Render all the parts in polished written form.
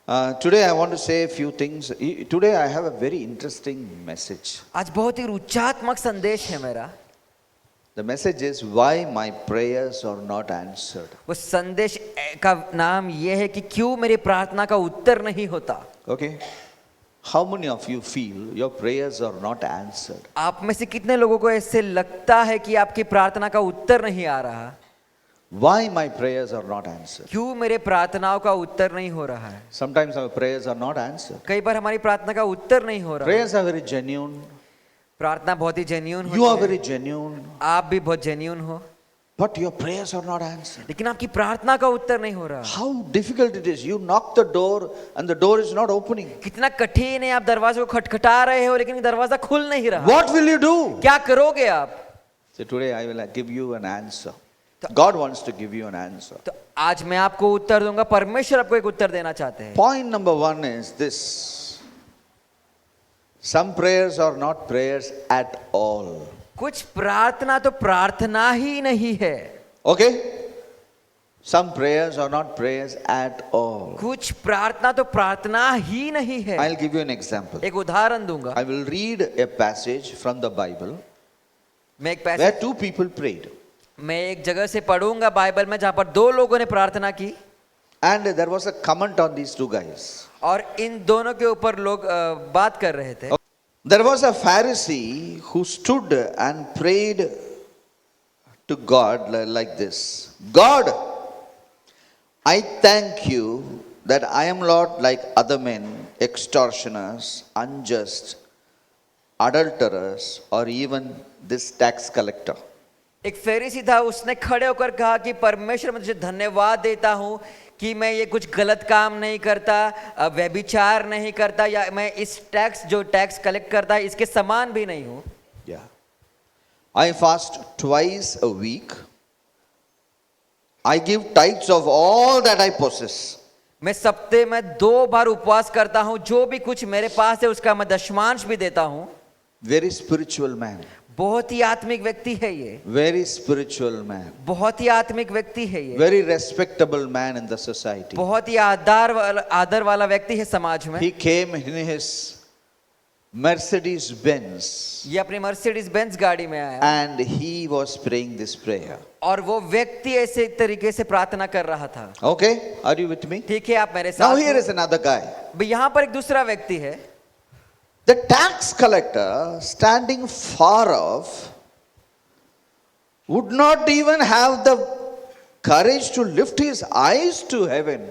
Today I want to say a few things. Today I have a very interesting message. आज बहुत ही रुचात्मक संदेश है मेरा. The message is why my prayers are not answered. वो संदेश का नाम ये है कि क्यों मेरी प्रार्थना का उत्तर नहीं होता. Okay? How many of you feel your prayers are not answered? आप में से कितने लोगों को ऐसे लगता है कि आपकी प्रार्थना का उत्तर नहीं आ रहा? Why my prayers are not answered? क्यों मेरे प्रार्थनाओं का उत्तर नहीं हो रहा है? Sometimes our prayers are not answered. कई बार हमारी प्रार्थना का उत्तर नहीं हो रहा. Prayers are very genuine. प्रार्थना बहुत ही जेन्युइन You are होती है. very genuine. आप भी बहुत जेन्युइन हो, But your prayers are not answered. लेकिन आपकी प्रार्थना का उत्तर नहीं हो रहा. How difficult it is. You knock the door and the door is not opening. कितना कठिन है. आप दरवाजे को खटखटा रहे हो लेकिन दरवाजा खुल नहीं रहा. What will you do? क्या करोगे आप? So today I will give you an answer. God wants to give you an answer. तो आज मैं आपको उत्तर दूंगा. परमेश्वर आपको एक उत्तर देना चाहते हैं. Point number 1 is this. Some prayers are not prayers at all. कुछ प्रार्थना तो प्रार्थना ही नहीं है. Okay? Some prayers are not prayers at all. कुछ प्रार्थना तो प्रार्थना ही नहीं है. I'll give you an example. एक उदाहरण दूंगा. I will read a passage from the Bible मैं एक where पैसे two people prayed. मैं एक जगह से पढ़ूंगा बाइबल में जहां पर दो लोगों ने प्रार्थना की And there was a comment on these two guys. और इन दोनों के ऊपर लोग बात कर रहे थे. There was a Pharisee who stood and prayed to God like this. God, I thank you that I am not like other men, extortioners, unjust, adulterers, or even this tax collector. एक फरीसी था. उसने खड़े होकर कहा कि परमेश्वर मैं तुझे धन्यवाद देता हूं कि मैं ये कुछ गलत काम नहीं करता, व्यभिचार नहीं करता, या मैं इस टैक्स कलेक्ट करता है इसके समान भी नहीं हूं. Yeah. I fast twice a week. I give tithes of all that I possess. मैं सप्ताह में 2 बार उपवास करता हूं. जो भी कुछ मेरे पास है उसका मैं दशमांश भी देता हूं. Very spiritual man. बहुत ही आत्मिक व्यक्ति है ये. Very spiritual man. बहुत ही आत्मिक व्यक्ति है ये. Very respectable man in the society. बहुत ही आदर वाला व्यक्ति है समाज में. He came in his Mercedes Benz ये अपनी मर्सिडीज बेंज गाड़ी में आया and he was praying this prayer. और वो व्यक्ति ऐसे तरीके से प्रार्थना कर रहा था. Okay, are you with me? ठीक है, आप मेरे Now साथ here हो? is another guy. भाई यहाँ पर एक दूसरा व्यक्ति है. The tax collector standing far off would not even have the courage to lift his eyes to heaven.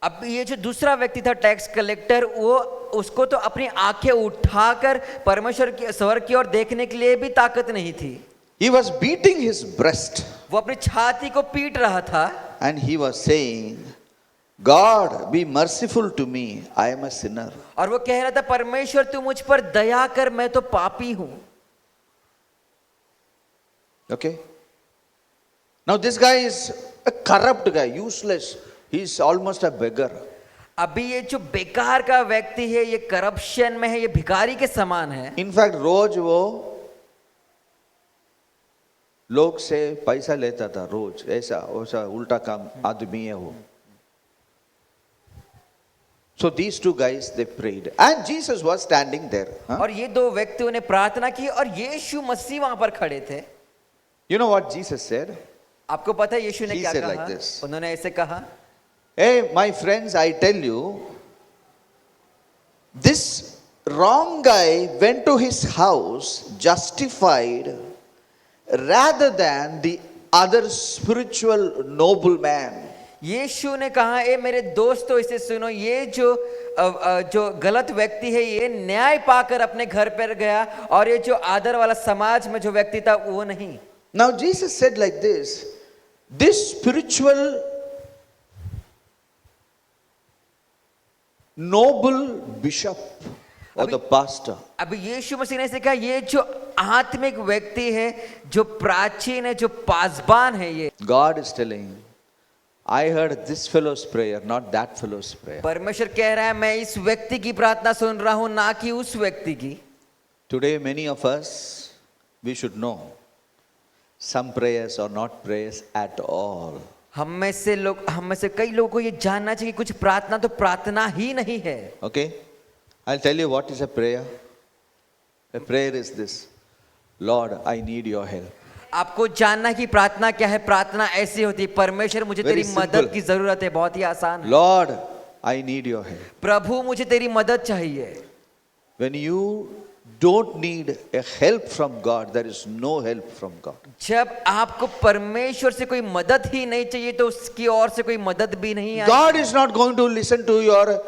अब ये जो दूसरा व्यक्ति था टैक्स कलेक्टर, वो उसको तो अपनी आंखें उठाकर परमेश्वर की स्वर्ग की ओर देखने के लिए भी ताकत नहीं थी. He was beating his breast वो अपनी छाती को पीट रहा था and he was saying, God, be merciful to me. I am a sinner. और वो कह रहा था परमेश्वर तू मुझ पर दया कर, मैं तो पापी हूं. Okay? Now this guy is a corrupt guy, useless. He's almost a beggar. अभी ये जो बेकार का व्यक्ति है ये करप्शन में है, ये भिखारी के समान है. In fact, रोज वो लोग से पैसा लेता था रोज. ऐसा वैसा उल्टा काम आदमी है वो. So these two guys they prayed and Jesus was standing there. Huh? और ये दो व्यक्तियों ने प्रार्थना की और यीशु मसीह वहां पर खड़े थे. You know what Jesus said? आपको पता है यीशु ने He क्या said कहा? like this. उन्होंने ऐसे कहा, Hey, my friends, I tell you, this wrong guy went to his house justified rather than the other spiritual noble man. यीशु ने कहा, ए मेरे दोस्तों इसे सुनो, ये जो गलत व्यक्ति है ये न्याय पाकर अपने घर पर गया और ये जो आदर वाला समाज में जो व्यक्ति था वो नहीं. Now Jesus said like this spiritual noble bishop or the pastor, अभी यीशु मसीह ने ऐसे कहा, ये जो आत्मिक व्यक्ति है, जो प्राचीन है, जो पासबान है, ये God is telling, I heard this fellow's prayer, not that fellow's prayer. परमेश्वर कह रहा है मैं इस व्यक्ति की प्रार्थना सुन रहा हूं, ना कि उस व्यक्ति की. Today many of us, we should know, some prayers are not prayers at all. हम में से कई लोगों को ये जानना चाहिए कि कुछ प्रार्थना तो प्रार्थना ही नहीं है। Okay? I'll tell you what is a prayer. A prayer is this: Lord, I need your help. आपको जानना है कि प्रार्थना क्या है। प्रार्थना ऐसी होती है, परमेश्वर मुझे Very तेरी मदद simple. की जरूरत है। बहुत ही आसान है। Lord, I need your help. प्रभु मुझे तेरी मदद चाहिए। When you don't need a help from God, there is no help from God. जब आपको परमेश्वर से कोई मदद ही नहीं चाहिए तो उसकी ओर से कोई मदद भी नहीं आई। God is not going to listen to your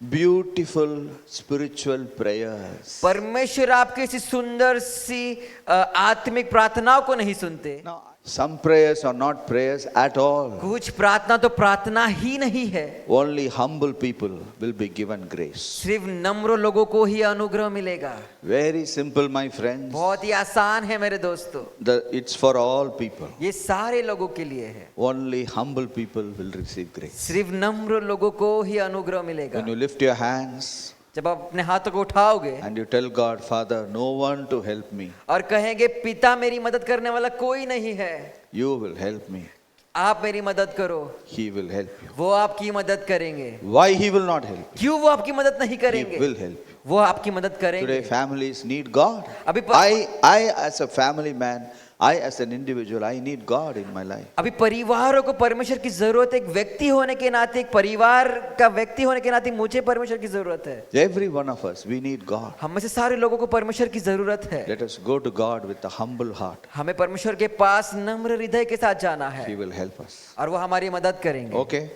beautiful spiritual prayers. परमेश्वर आपकी इसी सुंदर सी आत्मिक प्रार्थनाओं को नहीं सुनते। Now, some prayers are not prayers at all. कुछ प्रार्थना तो प्रार्थना ही नहीं है। Only humble people will be given grace. सिर्फ नम्र लोगों को ही अनुग्रह मिलेगा। Very simple, my friends. बहुत ही आसान है मेरे दोस्तों। It's for all people. ये सारे लोगों के लिए है। Only humble people will receive grace. सिर्फ नम्र लोगों को ही अनुग्रह मिलेगा। When you lift your hands जब आप अपने हाथों को उठाओगे and you tell God, Father, no one to help me, और कहेंगे पिता मेरी मदद करने वाला कोई नहीं है, you will help me. आप मेरी मदद करो, He will help you. वो आपकी मदद करेंगे। Why He will not help you? क्यों वो आपकी मदद नहीं He करेंगे? will help you. वो आपकी मदद करेंगे। Today families need God. अभी I as a family man, I as an individual, I need God in my life. अभी परिवारों को परमेश्वर की जरूरत है। एक व्यक्ति होने के नाते, एक परिवार का व्यक्ति होने के नाते मुझे परमेश्वर की जरूरत है। Every one of us, we need God. हम में से सारे लोगों को परमेश्वर की जरूरत है। Let us go to God with a humble heart. हमें परमेश्वर के पास नम्र हृदय के साथ जाना है He will help us. और वो हमारी मदद करेंगे। Okay?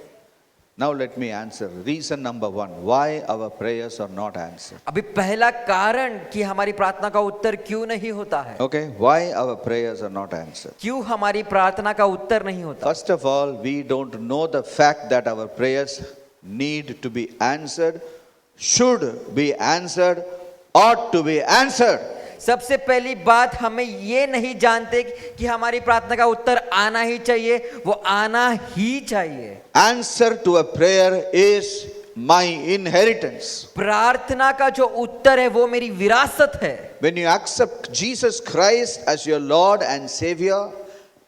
Now let me answer. Reason number 1, why our prayers are not answered. अभी पहला कारण कि हमारी प्रार्थना का उत्तर क्यों नहीं होता है। Okay? Why our prayers are not answered. क्यों हमारी प्रार्थना का उत्तर नहीं होता। First of all, we don't know the fact that our prayers need to be answered, should be answered, ought to be answered. सबसे पहली बात, हमें ये नहीं जानते कि हमारी प्रार्थना का उत्तर आना ही चाहिए, वो आना ही चाहिए। Answer to a prayer is my inheritance. प्रार्थना का जो उत्तर है वो मेरी विरासत है। When you accept Jesus Christ as your Lord and Savior,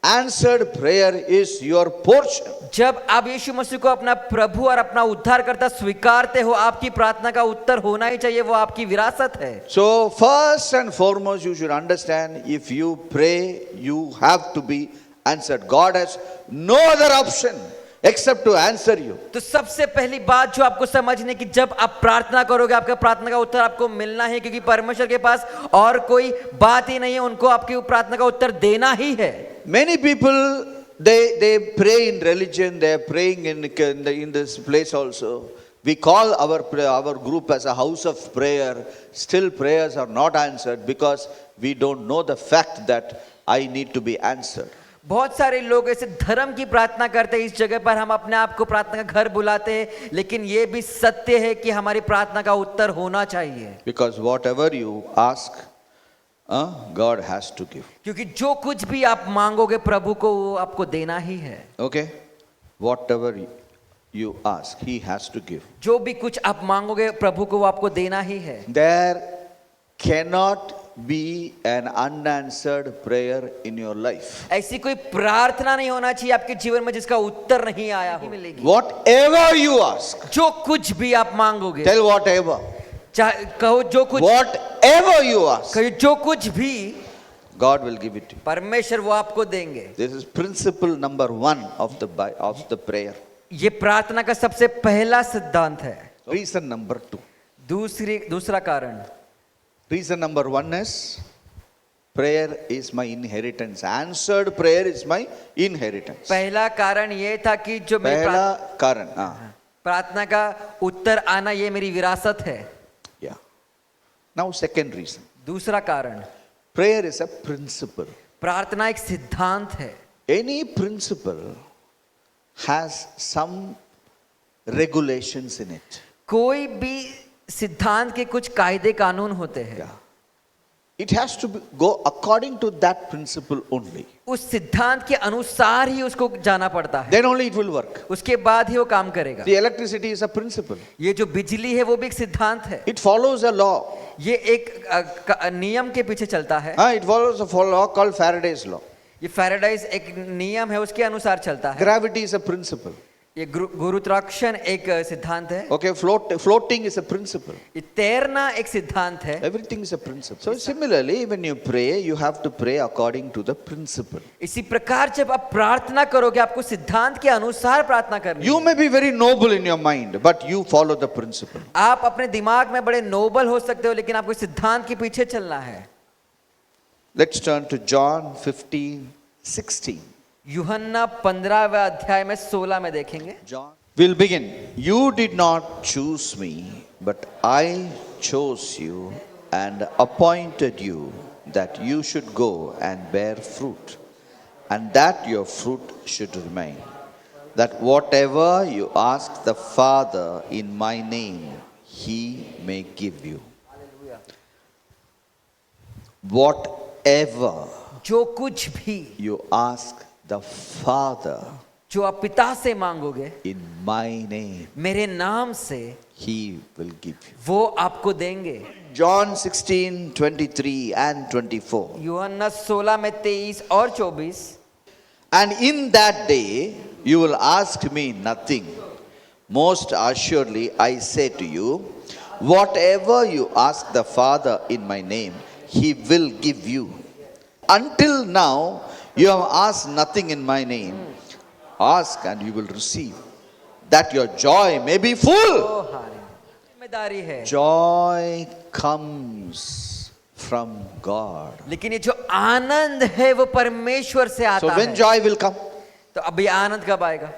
answered prayer is your portion. जब आप यीशु मसीह को अपना प्रभु और अपना उद्धारकर्ता स्वीकारते हो, आपकी प्रार्थना का उत्तर होना ही चाहिए, वो आपकी विरासत है। So first and foremost, you should understand, if you pray, you have to be answered. God has no other option except to answer you. तो सबसे पहली बात जो आपको समझने की, जब आप प्रार्थना करोगे आपका प्रार्थना का उत्तर आपको मिलना है, क्योंकि परमेश्वर के पास और कोई बात ही नहीं है, उनको आपकी प्रार्थना का उत्तर देना ही है। Many people, they pray in religion, they are praying in this place also. We call our group as a house of prayer. Still prayers are not answered because we don't know the fact that I need to be answered. बहुत सारे लोग ऐसे धर्म की प्रार्थना करते हैं, इस जगह पर हम अपने आप को प्रार्थना का घर बुलाते हैं, लेकिन ये भी सत्य है कि हमारी प्रार्थना का उत्तर होना चाहिए। Because whatever you ask, God has to give. क्योंकि जो कुछ भी आप मांगोगे प्रभु को, वो आपको देना ही है। Okay? Whatever you ask, He has to give. जो भी कुछ आप मांगोगे प्रभु को, वो आपको देना ही है। There cannot be an unanswered prayer in your life. ऐसी कोई प्रार्थना नहीं होना चाहिए आपके जीवन में जिसका उत्तर नहीं आया हो। मिलेगी। Whatever you ask, जो कुछ भी आप मांगोगे, tell whatever. चाहे कहो जो कुछ, Whatever you ask, कहो जो कुछ भी, God will give it to you. परमेश्वर वो आपको देंगे। This is principle number 1 of the prayer. ये प्रार्थना का सबसे पहला सिद्धांत है। Reason number 2. दूसरा कारण, Reason number 1 is prayer is my inheritance. Answered prayer is my inheritance. पहला कारण ये था कि जो मेरी पहला कारण, प्रार्थना का उत्तर आना ये मेरी विरासत है। Yeah. Now second reason. दूसरा कारण, Prayer is a principle. प्रार्थना एक सिद्धांत है। Any principle has some regulations in it. कोई भी सिद्धांत के कुछ कायदे कानून होते हैं। Yeah. It has to go according to that principle only. उस सिद्धांत के अनुसार ही उसको जाना पड़ता है, Then only it will work. उसके बाद ही वो काम करेगा। The electricity is a principle. ये जो बिजली है वो भी एक सिद्धांत है। It follows a law. ये एक नियम के पीछे चलता है। It follows a law called Faraday's law. ये फैराडाइज एक नियम है, उसके अनुसार चलता है। Gravity is a principle. ये गुरुत्वाकर्षण एक सिद्धांत है। Okay, floating is a principle. ये तैरना एक सिद्धांत है। Everything is a principle. So similarly, when you pray, you have to pray according to the principle. इसी प्रकार जब आप प्रार्थना करोगे, आपको सिद्धांत के अनुसार प्रार्थना करनी You है। may be very noble in your mind, but you follow the principle. आप अपने दिमाग में बड़े नोबल हो सकते हो, लेकिन आपको सिद्धांत के पीछे चलना है। Let's turn to John 15:16. यूहन्ना 15वें अध्याय में 16 में देखेंगे। John. We'll begin. You did not choose me, but I chose you and appointed you that you should go and bear fruit, and that your fruit should remain. That whatever you ask the Father in my name, he may give you. Whatever जो कुछ भी you ask the Father जो आप पिता से मांगोगे in my name, मेरे नाम से, he will give you. वो आपको देंगे। John 16:23 and 24. यूहन्ना 16 में 23 और 24। And in that day you will ask me nothing. Most assuredly I say to you, whatever you ask the Father in my name, he will give you. Until now you have asked nothing in my name. Ask and you will receive, that your joy may be full. जिम्मेदारी है। Joy comes from God. लेकिन ये जो आनंद है वो परमेश्वर से आता So when है। joy will come? तो अभी आनंद कब आएगा?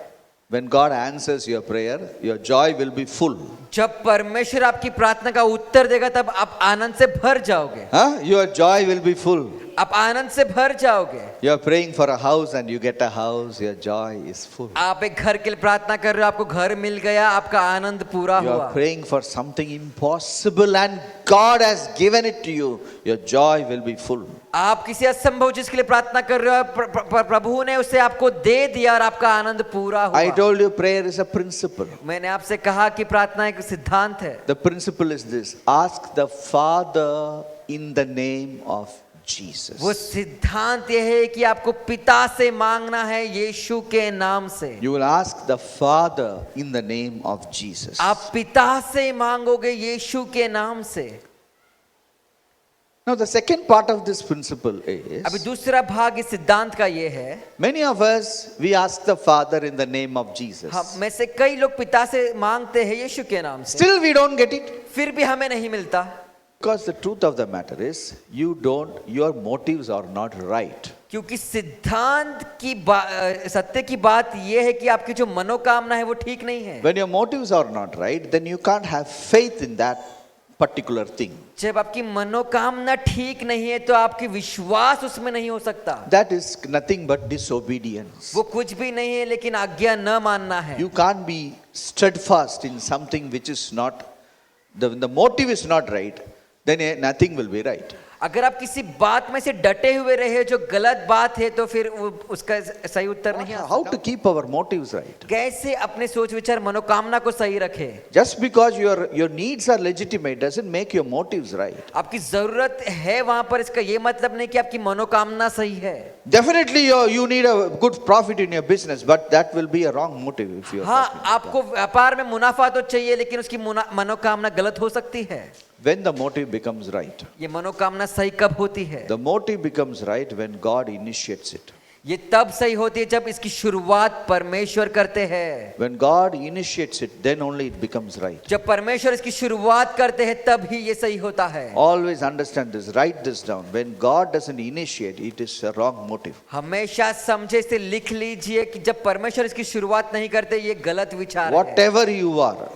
When God answers your prayer, your joy will be full. जब परमेश्वर आपकी प्रार्थना का उत्तर देगा, तब आप आनंद से भर जाओगे। Huh? Your joy will be full. आप आनंद से भर जाओगे। You are praying for a house and you get a house, your joy is full. आप एक घर के लिए प्रार्थना कर रहे हो, आपको घर मिल गया, आपका आनंद पूरा You हुआ। are praying for something impossible and God has given it to you, your joy will be full. आप किसी असंभव चीज के लिए प्रार्थना कर रहे हो, प्रभु ने उसे आपको दे दिया और आपका आनंद पूरा हुआ। I told you prayer is a principle. मैंने आपसे कहा कि प्रार्थना एक सिद्धांत है। The principle is this: ask the Father in the name of Jesus. वो सिद्धांत यह है कि आपको पिता से मांगना है यीशु के नाम से। You will ask the Father in the name of Jesus. आप पिता से मांगोगे यीशु के नाम से। Now the second part of this principle अभी is, दूसरा भाग इस सिद्धांत का ये है, many of us, we ask the Father in the name of Jesus. हम में से कई लोग पिता से मांगते हैं यीशु के नाम से, Still we don't get it. फिर भी हमें नहीं मिलता। Because the truth of the matter is, your motives are not right. क्योंकि सिद्धांत की सत्य की बात यह है कि आपकी जो मनोकामना है वो ठीक नहीं है। When your motives are not right, then you can't have faith in that particular thing. जब आपकी मनोकामना ठीक नहीं है तो आपकी विश्वास उसमें नहीं हो सकता। That is nothing but disobedience. वो कुछ भी नहीं है लेकिन आज्ञा न मानना है। You can't be steadfast in something which is not, the motive is not right, then nothing will be right. अगर आप किसी बात में से डटे हुए रहे जो गलत बात है तो फिर उसका सही उत्तर नहीं आ How सकता। to keep our motives right? कैसे अपने सोच विचार मनोकामना को सही रखे? Just because your needs are legitimate doesn't make your motives right. आपकी जरूरत है वहां पर, इसका ये मतलब नहीं कि आपकी मनोकामना सही है। Definitely you need a good profit in your business, but that will be a wrong motive if you are. हाँ, आपको व्यापार में मुनाफा तो चाहिए लेकिन उसकी मनोकामना गलत हो सकती है। When the motive becomes right. ये मनोकामना सही कब होती है? The motive becomes right when God initiates it. ये तब सही होती है जब इसकी शुरुआत परमेश्वर करते हैं। When God initiates it, then only it becomes right. जब परमेश्वर इसकी शुरुआत करते हैं तब ही ये सही होता है। Always understand this, write this down. When God doesn't initiate, it is a wrong motive. हमेशा समझे, इसे लिख लीजिए कि जब परमेश्वर इसकी शुरुआत नहीं करते ये गलत विचार है। Whatever you are,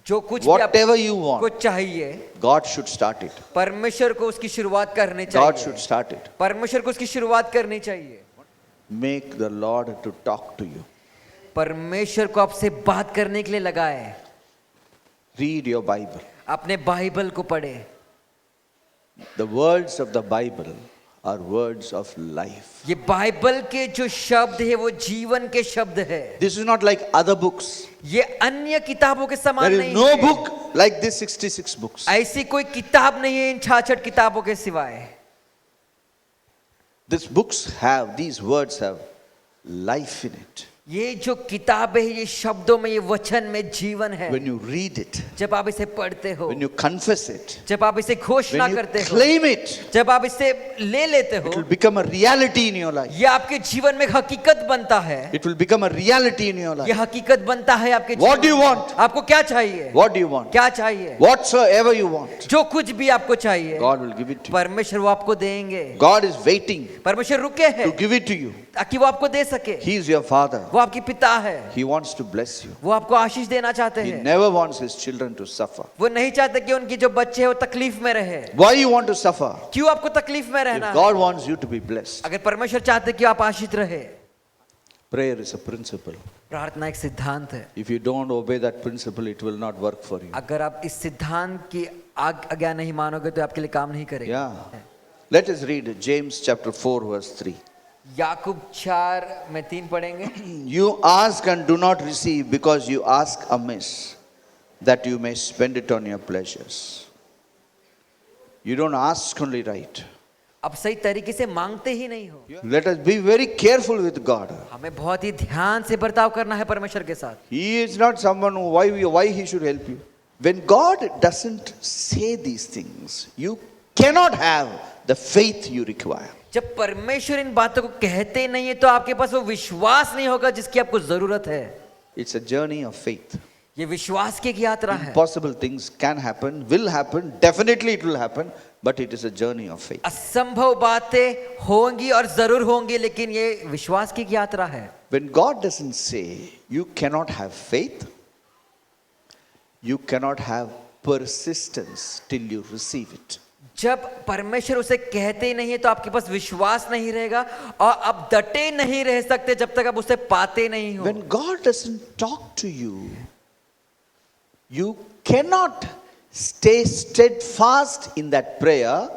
जो कुछ भी whatever you आपको want, चाहिए, God should start it. परमेश्वर को उसकी शुरुआत करनी God should चाहिए। start it. परमेश्वर को उसकी शुरुआत करनी चाहिए। Make the Lord to talk to you. परमेश्वर को आपसे बात करने के लिए लगाए। Read your Bible. अपने बाइबल को पढ़े। The words of the Bible are words of life. ये बाइबल के जो शब्द है वो जीवन के शब्द है। This is not like other books. ये अन्य किताबों के समान There नहीं is no है। book like this 66 books. ऐसी कोई किताब नहीं है इन 66 किताबों के सिवाय। these words have life in it. ये जो किताब है, ये शब्दों में, ये वचन में जीवन है। When you read it, जब आप इसे पढ़ते हो, when you confess it, जब आप इसे घोषणा when you करते हो, claim it, जब आप इसे ले लेते हो, it will become a reality in your life. ये आपके जीवन में हकीकत बनता है। It will become a reality in your ये life. हकीकत बनता है आपके What जीवन do you में। want? आपको क्या चाहिए? What do you want? क्या चाहिए? Whatsoever you want, जो कुछ भी आपको चाहिए, God will give it to you. परमेश्वर वो आपको देंगे। God is waiting परमेश्वर रुके हैं to give it to you. ताकि वो आपको दे सके। He is your father. वो आपकी पिता है। He wants to bless you. वो आपको आशीष देना चाहते He हैं। never wants his children to suffer. वो नहीं चाहते कि उनकी जो बच्चे हैं वो तकलीफ में रहे। Why you want to suffer? क्यों आपको तकलीफ में रहना If है? God wants you to be blessed, अगर परमेश्वर चाहते कि आप आशीष रहे। prayer is a principle. प्रार्थना एक सिद्धांत है। If you don't obey that principle, it will not work for you. अगर आप इस सिद्धांत की आज्ञा नहीं मानोगे तो आपके लिए काम नहीं करेगा। Yeah. Let us read James chapter 4 verse 3. याकूब 4 में 3 पढ़ेंगे। You ask and do not receive because you ask amiss, that you may spend it on your pleasures. You don't ask only right. अब सही तरीके से मांगते ही नहीं हो। Let us be very careful with God. हमें बहुत ही ध्यान से बर्ताव करना है परमेश्वर के साथ। He is not someone who, why he should help you. When God doesn't say these things, you cannot have the faith you require. जब परमेश्वर इन बातों को कहते नहीं है तो आपके पास वो विश्वास नहीं होगा जिसकी आपको जरूरत है। It's a journey of faith. ये विश्वास की एक यात्रा है। Impossible things can happen, will happen, definitely it will happen, but it is a journey of faith. असंभव बातें होंगी और जरूर होंगी, लेकिन ये विश्वास की एक यात्रा है। When God doesn't say, you cannot have faith, you cannot have persistence till you receive it. जब परमेश्वर उसे कहते ही नहीं है तो आपके पास विश्वास नहीं रहेगा और आप डटे नहीं रह सकते जब तक आप उसे पाते नहीं हो। When God doesn't talk to you, you cannot stay steadfast in that prayer.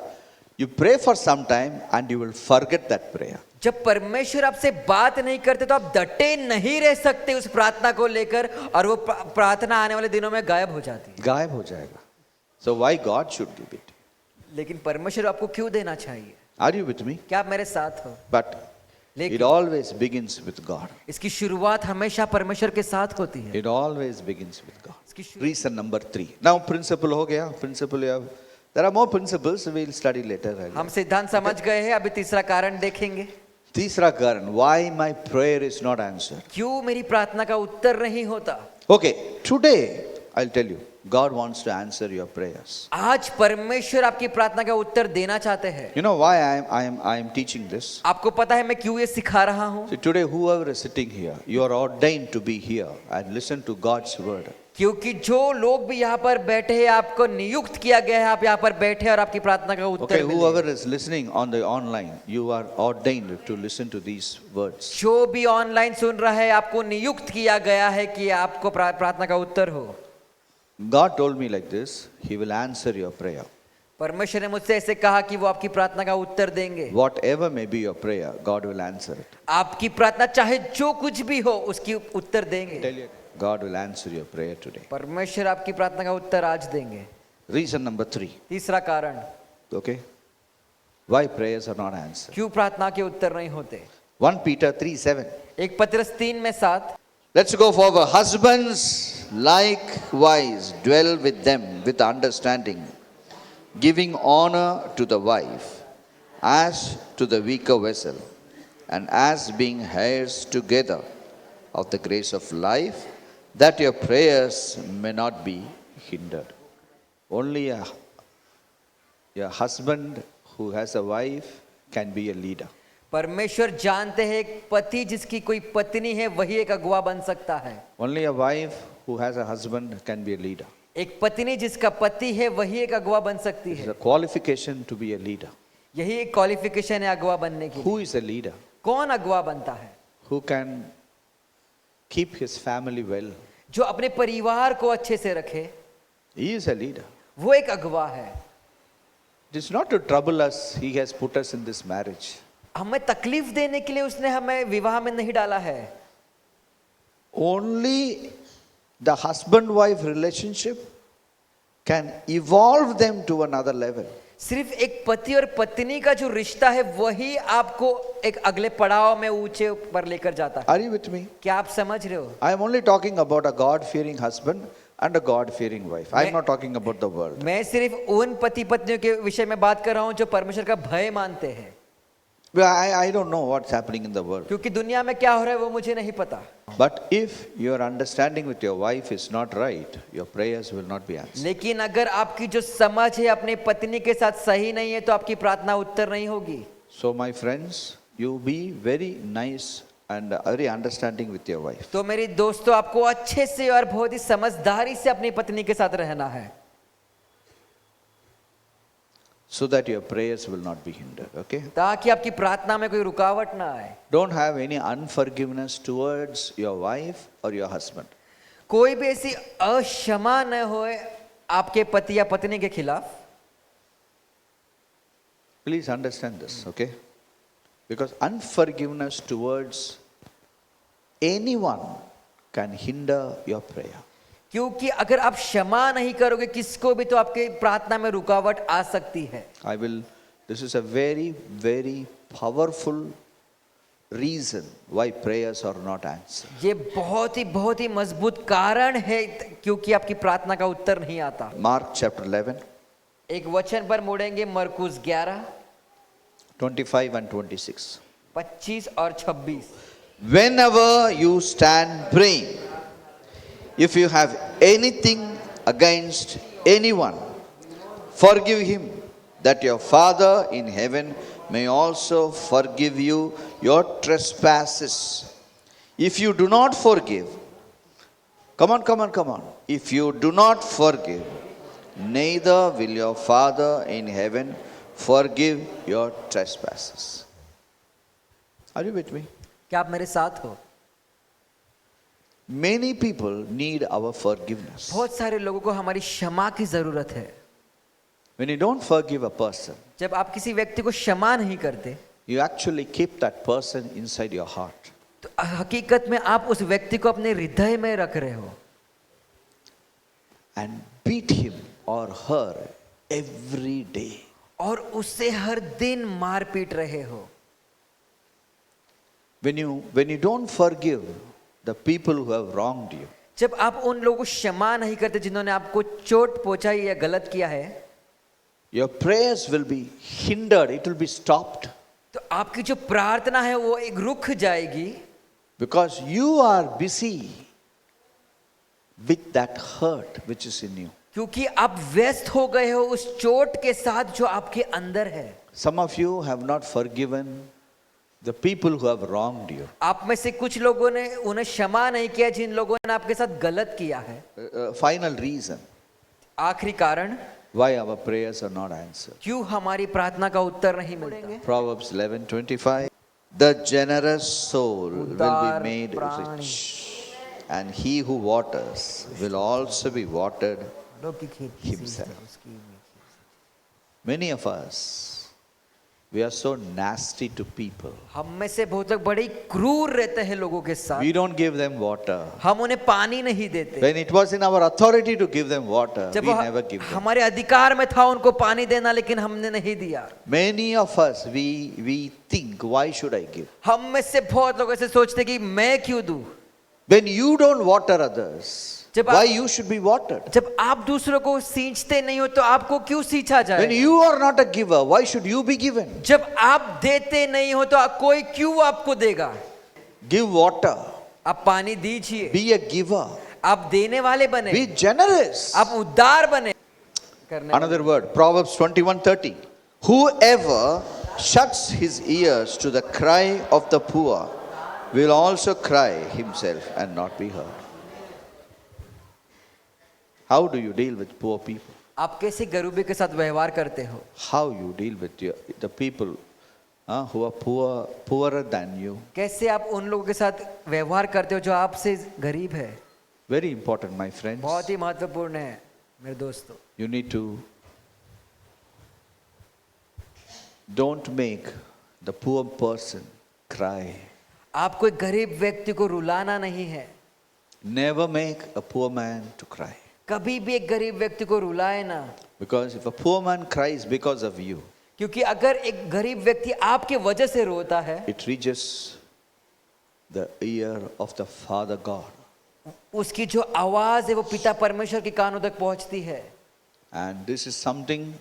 You pray for some time and you will forget that prayer. जब परमेश्वर आपसे बात नहीं करते तो आप डटे नहीं रह सकते उस प्रार्थना को लेकर, और वो प्रार्थना आने वाले दिनों में गायब हो जाती है। गायब हो जाएगा. So why God should give it? लेकिन परमेश्वर आपको क्यों देना चाहिए? Are you with me? क्या आप मेरे साथ हो? But it लेकिन always begins with God. इसकी शुरुआत हमेशा परमेश्वर के साथ होती है। It always begins with God. इसकी Reason number 3. Now principle हो गया. Principle you have. There are more principles we will study later. हम सिद्धांत समझ गए हैं, अभी तीसरा कारण देखेंगे। तीसरा कारण, why my prayer is not answered. क्यों मेरी प्रार्थना का उत्तर नहीं होता? Okay, today I'll tell you, God wants to answer your prayers. आज परमेश्वर आपकी प्रार्थना का उत्तर देना चाहते हैं। You know why I am teaching this? आपको पता है मैं क्यों ये सिखा रहा हूँ? See, today whoever is sitting here, you are ordained to be here and listen to God's word. क्योंकि जो लोग भी यहाँ पर बैठे हैं आपको नियुक्त किया गया है, आप यहाँ पर बैठे और आपकी प्रार्थना का उत्तर Okay, मिले। whoever is listening on the online, you are ordained to listen to these words. जो भी ऑनलाइन सुन रहा है आपको नियुक्त किया गया है कि आपको प्रार्थना का उत्तर हो। God told me like this, He will answer your prayer. परमेश्वर ने मुझसे ऐसे कहा कि वो आपकी प्रार्थना का उत्तर देंगे। Whatever may be your prayer, God will answer it. आपकी प्रार्थना चाहे जो कुछ भी हो उसकी उत्तर देंगे। Tell you, God will answer your prayer today. परमेश्वर आपकी प्रार्थना का उत्तर आज देंगे। Reason number 3. तीसरा कारण, Okay? Why prayers are not answered. क्यों प्रार्थना के उत्तर नहीं होते? 1 Peter 3:7. 1 पतरस 3 में 7। Let's go forward. Husbands likewise dwell with them with understanding, giving honor to the wife as to the weaker vessel, and as being heirs together of the grace of life, that your prayers may not be hindered. Only a husband who has a wife can be a leader. परमेश्वर जानते हैं एक पति जिसकी कोई पत्नी है वही एक अगुवा बन सकता है। Only a wife who has a husband can be a leader. एक पत्नी जिसका पति है वही एक अगुवा बन सकती It's है। a qualification to be a leader. यही एक क्वालिफिकेशन है अगुवा बनने की। Who is a leader? कौन अगुवा बनता है? Who can keep his family well? जो अपने परिवार को अच्छे से रखे, He is a leader. वो एक अगुवा है। It is not to trouble us, he has put us in this marriage. हमें तकलीफ देने के लिए उसने हमें विवाह में नहीं डाला है। Only the husband-wife relationship can evolve them to another level. सिर्फ एक पति और पत्नी का जो रिश्ता है वही आपको एक अगले पड़ाव में ऊंचे पर लेकर जाता है। Are you with me? क्या आप समझ रहे हो? I am only talking about a God-fearing husband and a God-fearing wife. I am not talking about the world. मैं सिर्फ उन पति पत्नियों के विषय में बात कर रहा हूं जो परमेश्वर का भय मानते हैं, Well, I don't know what's happening in the world. क्योंकि दुनिया में क्या हो रहा है वो मुझे नहीं पता। But if your understanding with your wife is not right, your prayers will not be answered. लेकिन अगर आपकी जो समझ है अपनी पत्नी के साथ सही नहीं है तो आपकी प्रार्थना उत्तर नहीं होगी। So my friends, you be very nice and very understanding with your wife. तो मेरी दोस्तों, आपको अच्छे से और बहुत ही समझदारी से अपनी पत्नी के साथ रहना है, So that your prayers will not be hindered, okay? ताकि आपकी प्रार्थना में कोई रुकावट ना आए। Don't have any unforgiveness towards your wife or your husband. कोई भी ऐसी अक्षमा न होए आपके पति या पत्नी के खिलाफ। Please understand this, okay? Because unforgiveness towards anyone can hinder your prayer. क्योंकि अगर आप क्षमा नहीं करोगे किसको भी तो आपके प्रार्थना में रुकावट आ सकती है। This is a very, very powerful reason why prayers are not answered. ये बहुत ही मजबूत कारण है क्योंकि आपकी प्रार्थना का उत्तर नहीं आता। Mark chapter 11, एक वचन पर मुड़ेंगे, मरकुस 11, 25 and 26. 25 और 26। Whenever you stand praying, if you have anything against anyone, forgive him, that your Father in heaven may also forgive you your trespasses. If you do not forgive, come on. If you do not forgive, neither will your Father in heaven forgive your trespasses. Are you with me? क्या आप मेरे साथ हो? Many people need our forgiveness. बहुत सारे लोगों को हमारी क्षमा की जरूरत है। When you don't forgive a person, जब आप किसी व्यक्ति को क्षमा नहीं करते you actually keep that person inside your heart. तो हकीकत में आप उस व्यक्ति को अपने हृदय में रख रहे हो And beat him or her every day. और उससे हर दिन मार पीट रहे हो। When you don't forgive the people who have wronged you, जब आप उन लोगों को क्षमा नहीं करते जिन्होंने आपको चोट पहुंचाई या गलत किया है, your prayers will be hindered, it will be stopped. तो आपकी जो प्रार्थना है वो एक रुक जाएगी, Because you are busy with that hurt which is in you. क्योंकि आप व्यस्त हो गए हो उस चोट के साथ जो आपके अंदर है। Some of you have not forgiven the people who have wronged you. आप में से कुछ लोगों ने उन्हें क्षमा नहीं किया जिन लोगों ने आपके साथ गलत किया है। Final reason आखिरी कारण why our prayers are not answered. क्यों हमारी प्रार्थना का उत्तर नहीं मिलता। Proverbs 11:25. The generous soul will उदार be made प्राणी। rich, and he who waters will also be watered himself. Many of us, we are so nasty to people. हम में से बहुत लोग बड़े क्रूर रहते हैं लोगों के साथ। We don't give them water. हम उन्हें पानी नहीं देते। When it was in our authority to give them water, जब we never give them. हमारे अधिकार में था उनको पानी देना, लेकिन हमने नहीं दिया। Many of us, we think, why should I give? हम में से बहुत लोग ऐसे सोचते कि मैं क्यों दूं। When you don't water others, जब why आप- you should be watered? जब आप दूसरों को सींचते नहीं हो तो आपको क्यों सींचा जाए। When you are not a giver, why should you be given? जब आप देते नहीं हो तो कोई क्यों आपको देगा। Give water. आप पानी दीजिए, Be a giver. आप देने वाले बने, Be generous. आप उदार बने। Another word, Proverbs 21:30. Whoever shuts his ears to the cry of the poor will also cry himself and not be heard. How do you deal with poor people? आप कैसे गरीबी के साथ व्यवहार करते हो? How you deal with the people who are poorer than you? कैसे आप उन लोगों के साथ व्यवहार करते हो जो आपसे गरीब है? Very important, my friends. बहुत ही महत्वपूर्ण है मेरे दोस्तों। You need to don't make the poor person cry. आप कोई गरीब व्यक्ति को रुलाना नहीं है। Never make a poor man to cry. कभी भी एक गरीब व्यक्ति को रुलाए ना, Because if a poor man cries because of you, क्योंकि अगर एक गरीब व्यक्ति आपके वजह से रोता है, it reaches the ear of the Father God. उसकी जो आवाज है वो पिता परमेश्वर के कानों तक पहुंचती है। And this is something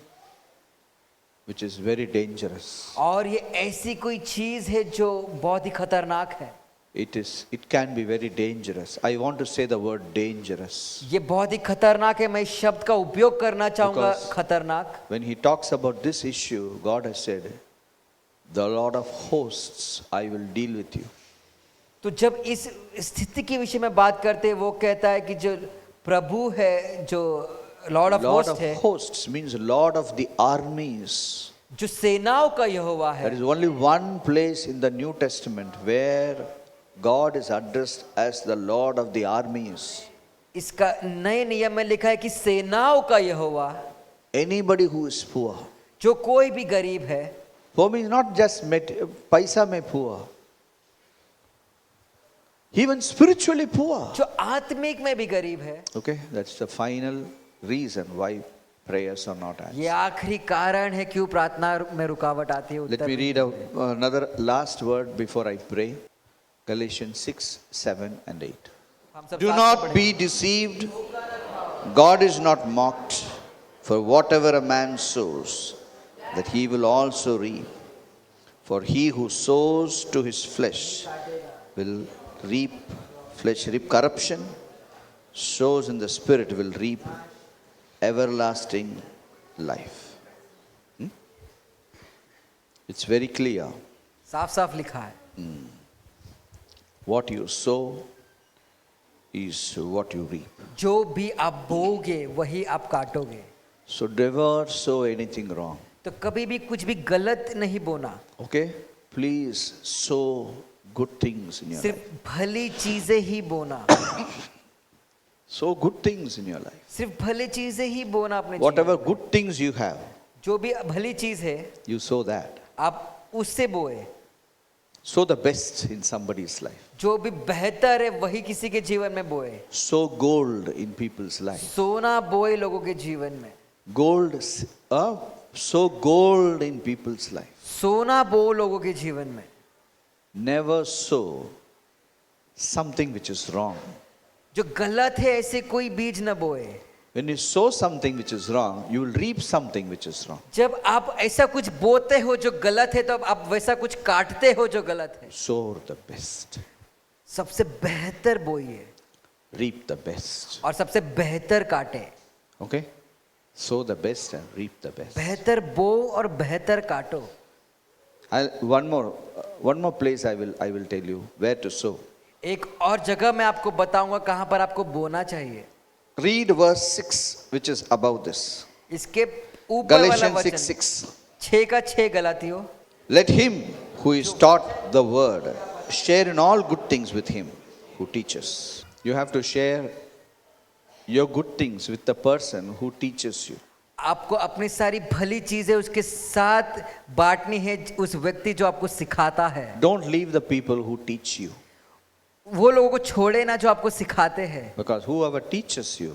which is very dangerous. और ये ऐसी कोई चीज है जो बहुत ही खतरनाक है। It can be very dangerous. I want to say the word dangerous. ये बहुत ही खतरनाक है। मैं इस शब्द का उपयोग करना चाहूंगा, Because खतरनाक। When he talks about this issue, God has said, the Lord of hosts, I will deal with you. तो जब इस स्थिति के विषय में बात करते हैं, वो कहता है कि जो प्रभु है, जो Lord of Lord host of है, hosts means Lord of the armies. जो सेनाओं का यहोवा There है। is only one place in the New Testament where God is addressed as the Lord of the armies. इसका नए नियम में लिखा है कि सेनाओं का यहोवा, Anybody who is poor. जो कोई भी गरीब है। Poor means not just paisa mein poor. Even spiritually poor. जो आत्मिक में भी गरीब है। Okay, that's the final reason why prayers are not answered. ये आखिरी कारण है क्यों प्रार्थना में रुकावट आती है। Let उत्तर me नहीं read मिलते। another last word before I pray. Galatians 6, 7 and 8. हम सब Do साथ में not पढ़ेंगे। be deceived. God is not mocked. For whatever a man sows, that he will also reap. For he who sows to his flesh will reap corruption. Sows in the spirit will reap everlasting life. It's very clear. साफ साफ लिखा है, What you sow is what you reap. जो भी आप बोओगे वही आप काटोगे। So never sow anything wrong. तो कभी भी कुछ भी गलत नहीं बोना, Okay? Please sow good things in your life. सिर्फ भली चीजें ही बोना, Sow good things in your life. सिर्फ भली चीजें ही बोना अपने जीवन Whatever में। good things you have, जो भी भली चीज है you sow that. आप उससे बोए। Sow the best in somebody's life. जो भी बेहतर है वही किसी के जीवन में बोए। Sow gold in people's life. सोना बोए लोगों के जीवन में, Sow gold in people's life. सोना बो लोगों के जीवन में। Never sow something which is wrong. जो गलत है ऐसे कोई बीज न बोए। When you sow something which is wrong, you will reap something which is wrong. जब आप ऐसा कुछ बोते हो जो गलत है, तो आप वैसा कुछ काटते हो जो गलत है। Sow the best. सबसे बेहतर बोइए Reap the best. और सबसे बेहतर काटे। Okay? Sow the best and reap the best. बेहतर बो और बेहतर काटो। One more place I will tell you where to sow. एक और जगह मैं आपको बताऊंगा कहां पर आपको बोना चाहिए। Read verse 6, which is above this. इसके ऊपर वाला Galatians वचन 6:6. 6 का 6 गलातियों। Let him who is taught the word share in all good things with him who teaches. You have to share your good things with the person who teaches you. आपको अपनी सारी भली चीजें उसके साथ बांटनी है, उस व्यक्ति जो आपको सिखाता है। Don't leave the people who teach you. वो लोगों को छोड़े ना जो आपको सिखाते हैं, Because whoever teaches you,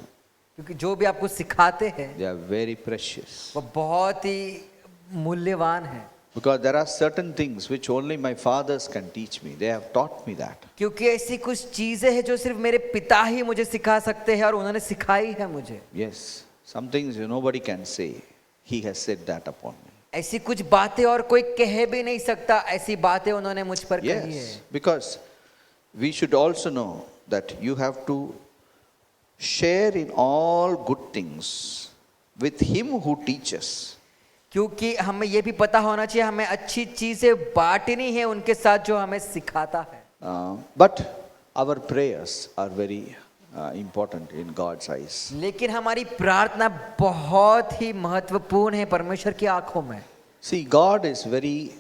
क्योंकि जो भी आपको सिखाते हैं they are very precious. वो बहुत ही मूल्यवान है। Because there are certain things which only my fathers can teach me. They have taught me that. क्योंकि ऐसी कुछ चीजें हैं जो सिर्फ मेरे पिता ही मुझे सिखा सकते हैं और उन्होंने सिखाई है मुझे। Yes, some things nobody can say. He has said that upon me. ऐसी कुछ बातें और कोई कह भी नहीं सकता, ऐसी बातें उन्होंने मुझ पर कही है। Yes, because we should also know that you have to share in all good things with him who teaches. क्योंकि हमें ये भी पता होना चाहिए हमें अच्छी चीजें बांटनी है उनके साथ जो हमें सिखाता है। But our prayers are very important in God's eyes. लेकिन हमारी प्रार्थना बहुत ही महत्वपूर्ण है परमेश्वर की आंखों में। See, God is very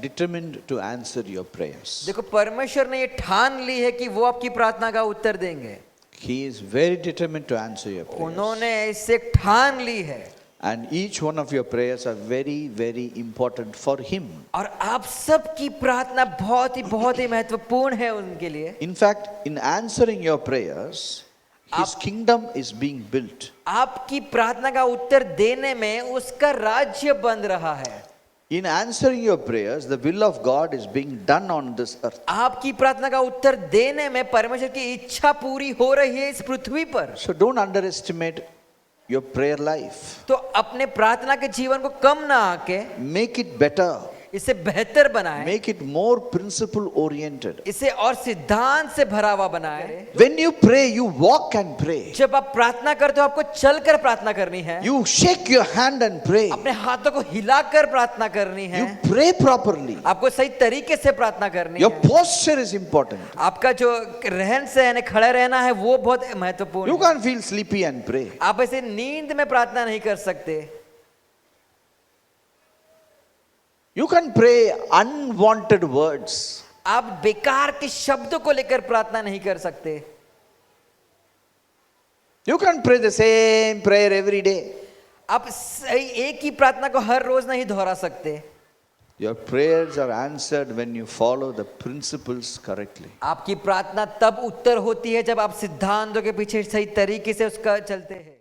determined to answer your prayers. देखो परमेश्वर ने ये ठान ली है कि वो आपकी प्रार्थना का उत्तर देंगे। He is very determined to answer your prayers. उन्होंने ऐसे ठान ली है। And each one of your prayers are very, very important for Him. और आप सबकी प्रार्थना बहुत ही महत्वपूर्ण है उनके लिए। In fact, in answering your prayers, His kingdom is being built. आपकी प्रार्थना का उत्तर देने में उसका राज्य बन रहा है। In answering your prayers, the will of God is being done on this earth. आपकी प्रार्थना का उत्तर देने में परमेश्वर की इच्छा पूरी हो रही है इस पृथ्वी पर। So don't underestimate your prayer life. तो अपने प्रार्थना के जीवन को कम ना आके Make it better. इसे बेहतर बनाए, Make it more principle oriented. इसे और सिद्धांत से भरा हुआ बनाए। When you pray, you walk and pray. जब आप प्रार्थना करते हो आपको चलकर प्रार्थना करनी है, You shake your hand and pray. अपने हाथों को हिलाकर प्रार्थना करनी है, You pray properly. आपको सही तरीके से प्रार्थना करनी Your है। posture is important. आपका जो रहन सहन है, खड़े रहना है, वो बहुत महत्वपूर्ण You है। can't feel sleepy and pray. आप ऐसे नींद में प्रार्थना नहीं कर सकते। You can pray unwanted words. आप बेकार के शब्दों को लेकर प्रार्थना नहीं कर सकते। You can pray the same prayer every day. आप सही एक ही प्रार्थना को हर रोज नहीं दोहरा सकते। Your prayers are answered when you follow the principles correctly. आपकी प्रार्थना तब उत्तर होती है जब आप सिद्धांतों के पीछे सही तरीके से उसका चलते हैं।